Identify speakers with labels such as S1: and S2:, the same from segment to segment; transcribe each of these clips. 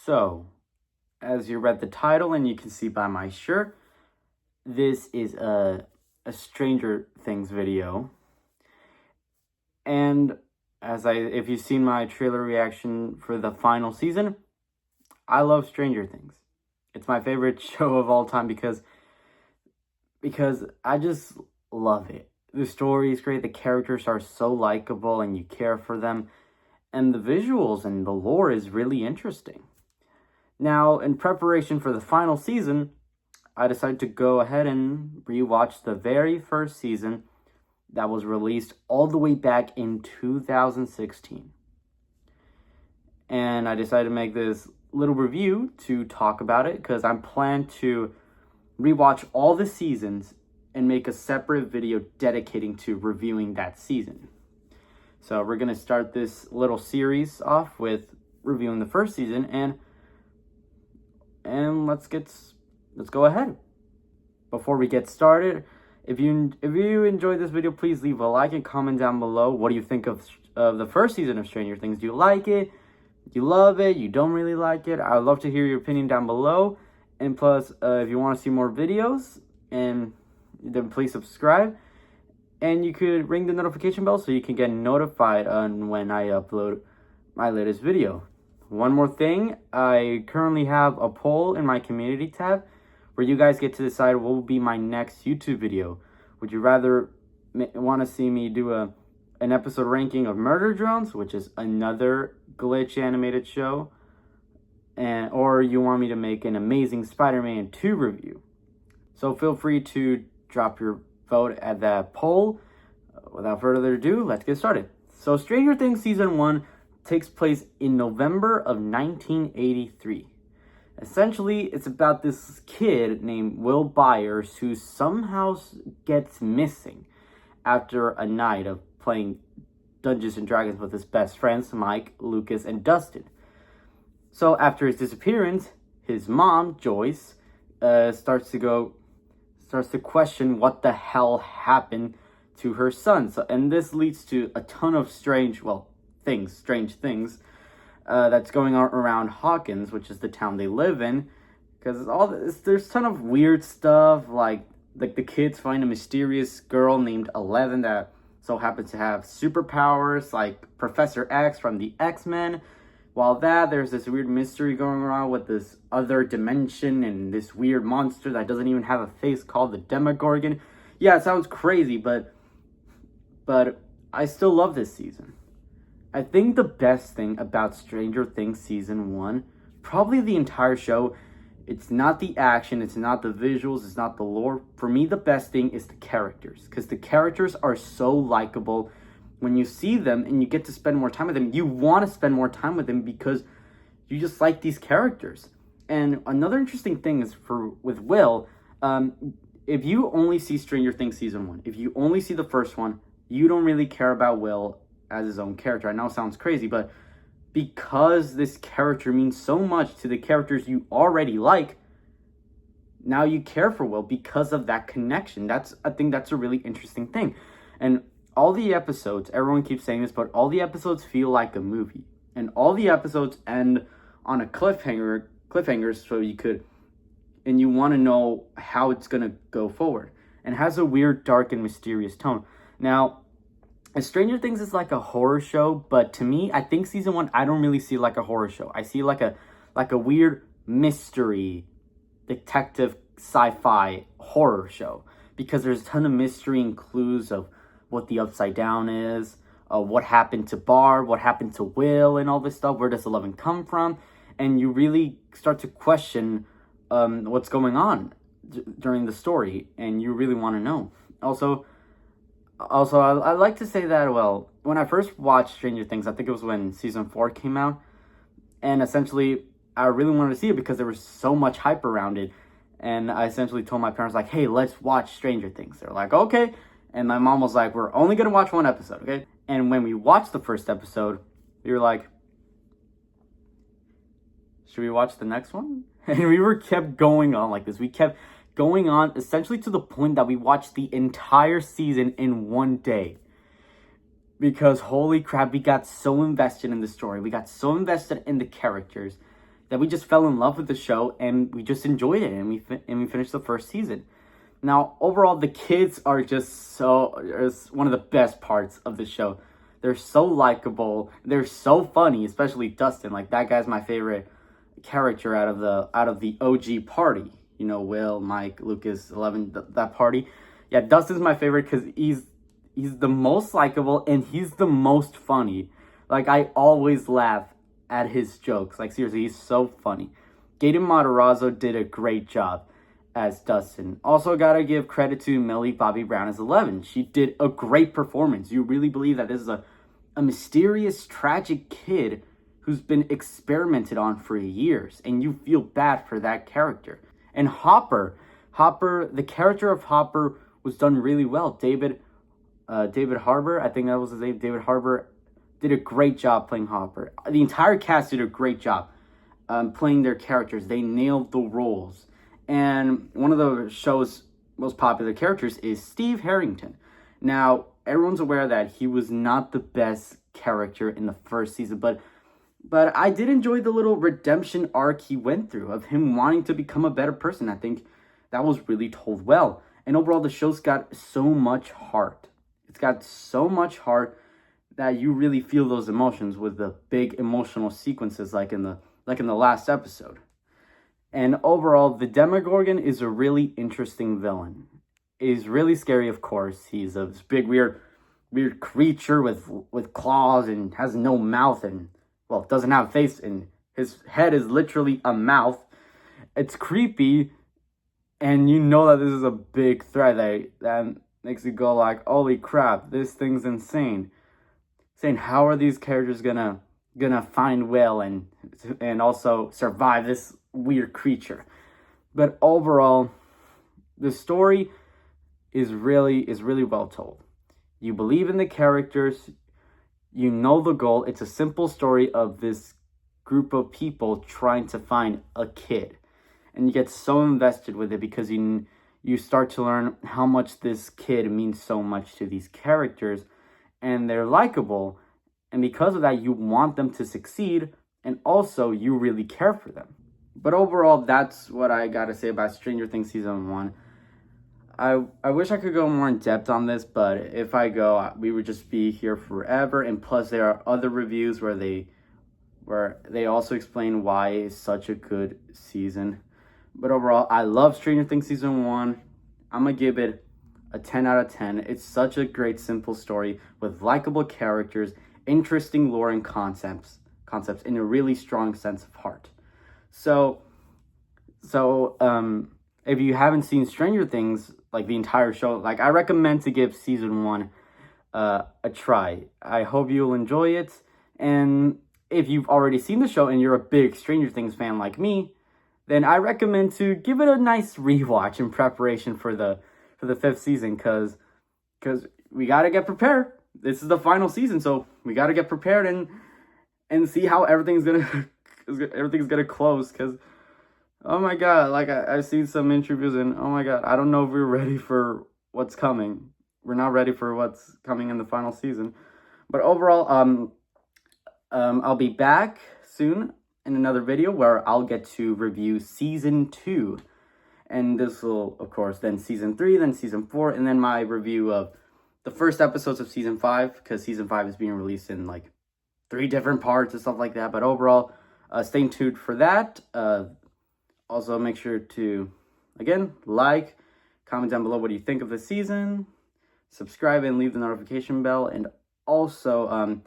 S1: So, as you read the title and you can see by my shirt, this is a Stranger Things video. And if you've seen my trailer reaction for the final season, I love Stranger Things. It's my favorite show of all time because I just love it. The story is great, the characters are so likable and you care for them, and the visuals and the lore is really interesting. Now, in preparation for the final season, I decided to go ahead and rewatch the very first season that was released all the way back in 2016. And I decided to make this little review to talk about it because I'm planning to rewatch all the seasons and make a separate video dedicating to reviewing that season. So we're going to start this little series off with reviewing the first season and let's go ahead. Before we get started, if you enjoyed this video, please leave a like and comment down below. What do you think of the first season of Stranger Things? Do you like it? Do you love it? You don't really like it? I would love to hear your opinion down below. And plus, if you want to see more videos, and then please subscribe. And you could ring the notification bell so you can get notified on when I upload my latest video. One more thing, I currently have a poll in my community tab where you guys get to decide what will be my next YouTube video. Would you rather want to see me do an episode ranking of Murder Drones, which is another Glitch animated show, or you want me to make an Amazing Spider-Man 2 review? So feel free to drop your vote at that poll. Without further ado, let's get started. So Stranger Things Season 1 takes place in November of 1983. Essentially, it's about this kid named Will Byers who somehow gets missing after a night of playing Dungeons and Dragons with his best friends, Mike, Lucas, and Dustin. So after his disappearance, his mom, Joyce, starts to question what the hell happened to her son. And this leads to a ton of strange things that's going on around Hawkins, which is the town they live in, because there's a ton of weird stuff, like the kids find a mysterious girl named Eleven that so happens to have superpowers, like Professor X from the X-Men. While there's this weird mystery going around with this other dimension and this weird monster that doesn't even have a face called the Demogorgon. Yeah, it sounds crazy, but I still love this season. I think the best thing about Stranger Things Season 1, probably the entire show, it's not the action, it's not the visuals, it's not the lore. For me, the best thing is the characters, because the characters are so likable. When you see them and you get to spend more time with them, you want to spend more time with them because you just like these characters. And another interesting thing is with Will, if you only see Stranger Things Season 1, if you only see the first one, you don't really care about Will as his own character. I know it sounds crazy, but because this character means so much to the characters you already like, now you care for Will because of that connection. I think that's a really interesting thing. And all the episodes, everyone keeps saying this, but all the episodes feel like a movie. And all the episodes end on a cliffhanger so you want to know how it's going to go forward. And has a weird, dark, and mysterious tone. Now, Stranger Things is like a horror show, but to me, I think Season 1, I don't really see like a horror show. I see like a weird mystery, detective, sci-fi horror show. Because there's a ton of mystery and clues of what the Upside Down is, what happened to Barb, what happened to Will, and all this stuff. Where does Eleven come from? And you really start to question what's going on during the story, and you really want to know. Also, I like to say that, well, when I first watched Stranger Things, I think it was when Season 4 came out, and essentially, I really wanted to see it because there was so much hype around it, and I essentially told my parents, like, hey, let's watch Stranger Things. They're like, okay, and my mom was like, we're only going to watch one episode, okay? And when we watched the first episode, we were like, should we watch the next one? And we kept going on like this. We kept going on essentially to the point that we watched the entire season in one day. Because holy crap, we got so invested in the story. We got so invested in the characters that we just fell in love with the show and we just enjoyed it, and we finished the first season. Now, overall, the kids are just it's one of the best parts of the show. They're so likable. They're so funny, especially Dustin. Like, that guy's my favorite character out of the OG party. You know, Will, Mike, Lucas, 11, that party. Yeah, Dustin's my favorite because he's the most likable and he's the most funny. Like, I always laugh at his jokes. Like, seriously, he's so funny. Gaten Matarazzo did a great job as Dustin. Also, gotta give credit to Millie Bobby Brown as 11. She did a great performance. You really believe that this is a mysterious, tragic kid who's been experimented on for years, and you feel bad for that character. And Hopper, the character of Hopper was done really well. David Harbour, I think that was his name. David Harbour did a great job playing Hopper. The entire cast did a great job playing their characters. They nailed the roles. And one of the show's most popular characters is Steve Harrington. Now, everyone's aware that he was not the best character in the first season, but I did enjoy the little redemption arc he went through of him wanting to become a better person. I think that was really told well. And overall, the show's got so much heart. It's got so much heart that you really feel those emotions with the big emotional sequences like in the last episode. And overall, the Demogorgon is a really interesting villain. He's really scary, of course. He's a big, weird creature with claws and has no mouth and, well, doesn't have a face, and his head is literally a mouth. It's creepy, and you know that this is a big threat that makes you go like, holy crap, this thing's insane. Saying, how are these characters gonna find Will and also survive this weird creature? But overall, the story is really well told. You believe in the characters, you know the goal. It's a simple story of this group of people trying to find a kid, and you get so invested with it because you start to learn how much this kid means so much to these characters, and they're likable, and because of that, you want them to succeed, and also you really care for them. But overall, that's what I gotta say about Stranger Things Season 1. I wish I could go more in depth on this, but if I go, we would just be here forever, and plus there are other reviews where they also explain why it's such a good season. But overall, I love Stranger Things Season 1. I'm gonna give it a 10 out of 10. It's such a great, simple story with likable characters, interesting lore and concepts, and a really strong sense of heart. So, if you haven't seen Stranger Things, like the entire show, like I recommend to give Season 1 a try. I hope you'll enjoy it. And if you've already seen the show and you're a big Stranger Things fan like me, then I recommend to give it a nice rewatch in preparation for the 5th season, because we gotta get prepared. This is the final season, so we gotta get prepared and see how everything's gonna close. Because oh my god, like I've seen some interviews and oh my god, I don't know if we're ready for what's coming. We're not ready for what's coming in the final season. But overall, I'll be back soon in another video where I'll get to review Season 2. And this will, of course, then Season 3, then Season 4, and then my review of the first episodes of Season 5, because Season 5 is being released in like 3 different parts and stuff like that. But overall, stay tuned for that. Also, make sure to, again, like, comment down below what you think of the season, subscribe, and leave the notification bell. And also,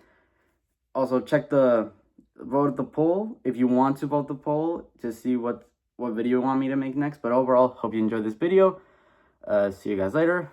S1: check the vote the poll if you want to vote the poll to see what video you want me to make next. But overall, hope you enjoyed this video. See you guys later.